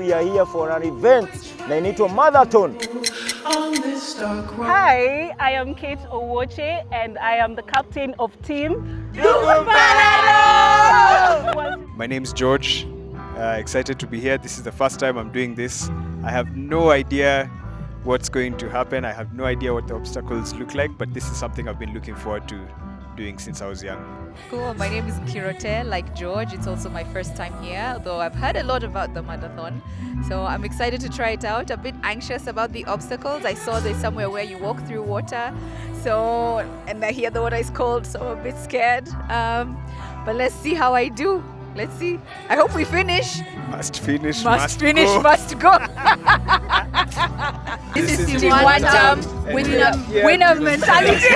we are here for an event na inaitwa Mudathon. Hi, I am Kate Owoche and I am the captain of team. My name is George. Excited to be here. This is the first time I'm doing this. I have no idea what's going to happen. I have no idea what the obstacles look like, but this is something I've been looking forward to doing since I was young. Cool. My name is Kirote, like George. It's also my first time here, though I've heard a lot about the Mudathon. So I'm excited to try it out. A bit anxious about the obstacles. I saw there's somewhere where you walk through water. And I hear the water is cold, so I'm a bit scared. But let's see how I do. Let's see. I hope we finish. Must finish, must go. Must go. This is Team One Time with the winner mentality.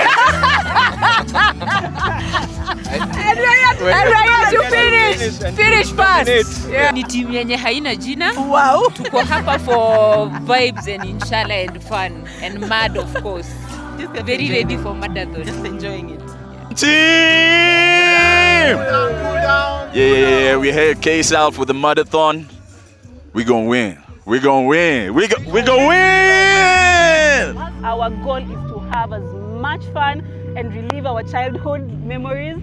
And ready to finish fast. Yeah. Ni team yenye haina jina. Wow. Tuko hapa for vibes and inshallah and fun and mad of course. Just very ready for Mudathon. Just enjoying it. Team! Yeah, we had Case out for the Mudathon. We gonna win. We gonna win. We gonna win! Our goal is to have as much fun and relive our childhood memories.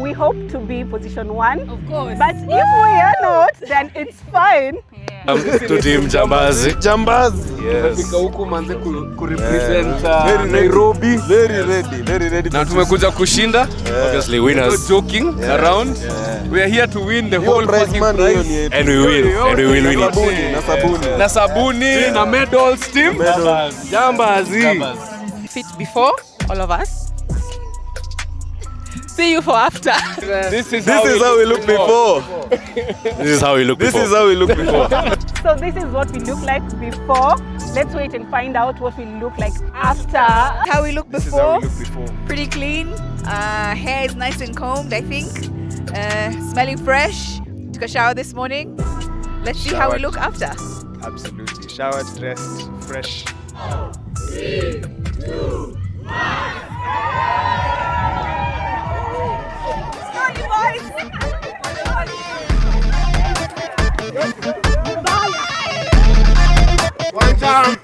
We hope to be position 1. Of course. But if we are not, then it's fine. To team Jambazi. Yes. Huku manze kurepresent Nairobi. Very ready. Na tumekuja kushinda. Obviously winners. Not joking around. We are here to win the whole fucking prize. And we will win it. Na sabuni na medals team. Jambazi. Fit before all of us. See you for after. This is how we look before. This is how we look before. So this is what we look like before. Let's wait and find out what we look like after. How we look This is before. how we look before. Pretty clean. Hair is nice and combed, I think. Smelling fresh. Took a shower this morning. Let's see how we look after. Absolutely. Showered, dressed, fresh. 3, 2, 1. One time.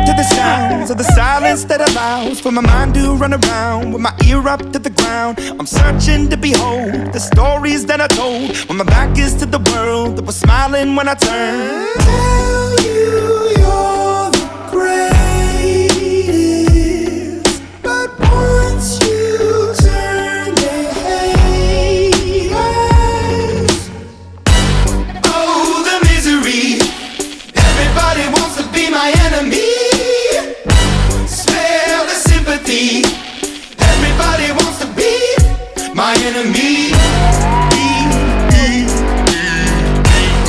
to the sounds of the silence that allows for my mind to run around with my ear up to the ground. I'm searching to behold the stories that I told when my back is to the world that was smiling when I turned. Tell you you're the greatest, but once you turn they hate us. Oh, the misery. Everybody wants to be my enemy. Smell the sympathy. Everybody wants to be my enemy.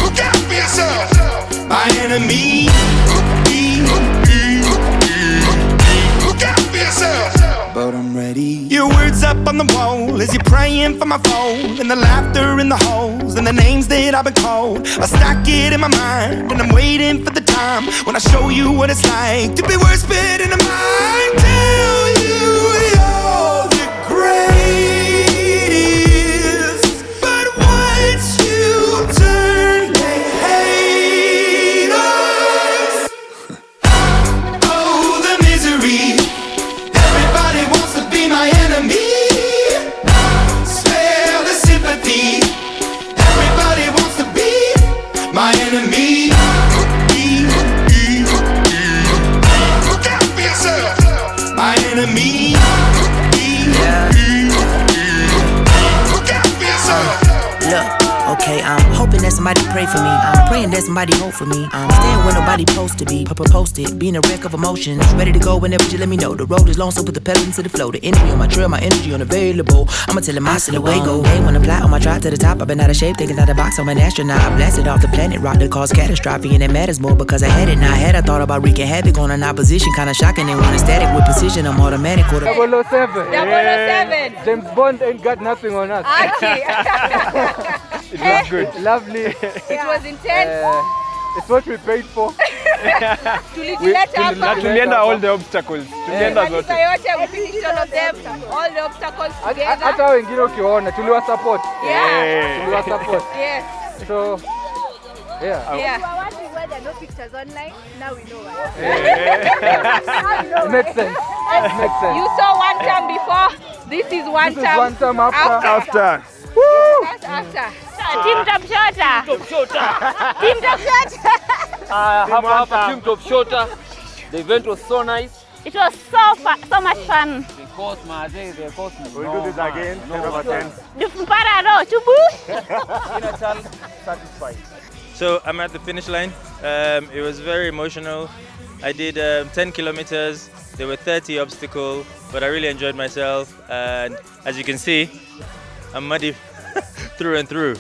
Look out for yourself. My enemy. Look out for yourself. But I'm ready. Your words up on the wall as you're praying for my phone, and the laughter in the holes and the names that I've been called. I stack it in my mind and I'm waiting for the time when I show you what it's like to be worse fit in a mind. Tell you you're the greatest, but once you turn they hate us. Oh, the misery. Everybody wants to be my enemy. Spare the sympathy. Everybody wants to be my enemy. Look out for yourself. My enemy. Look out for yourself. Look, okay, I'm hoping that somebody pray for me. I'm praying that somebody hope for me. I'm staying where nobody supposed to be. Posted, being a wreck of emotions. Ready to go whenever you let me know. The road is long, so put the pedal into the flow. The energy on my trail, my energy unavailable. I'ma tell him I see the way go. They wanna fly on my drive to the top. I've been out of shape, thinking out the box. I'm an astronaut. I blasted off the planet, rock that caused catastrophe, and it matters more because I had it. Now I had I thought about wreaking havoc on an opposition, kinda shocking. They want a static with precision. I'm automatic. 007. 007. James Bond ain't got nothing on us. Okay. It was good. Lovely. It was intense. It's what we paid for. Tulienda all the obstacles. Tulienda zote. We finished all of them. All the obstacles together. Hata wengine ukiona tuliwa support. Yeah. Tuliwa support. Yes. So Yeah. We were wondering why there are no pictures online. Now we know why. It makes sense. It makes sense. You saw one time before. This is one This is time. one time after. That's after. Team Top Shota. Team Top Shota. Team Top Shota. The event was so nice. It was so much fun. The course, my day, the course. We'll do this again. 10 over 10. Satisfied. So I'm at the finish line. It was very emotional. I did 10 kilometers. There were 30 obstacles, but I really enjoyed myself. And as you can see, I'm muddy through and through.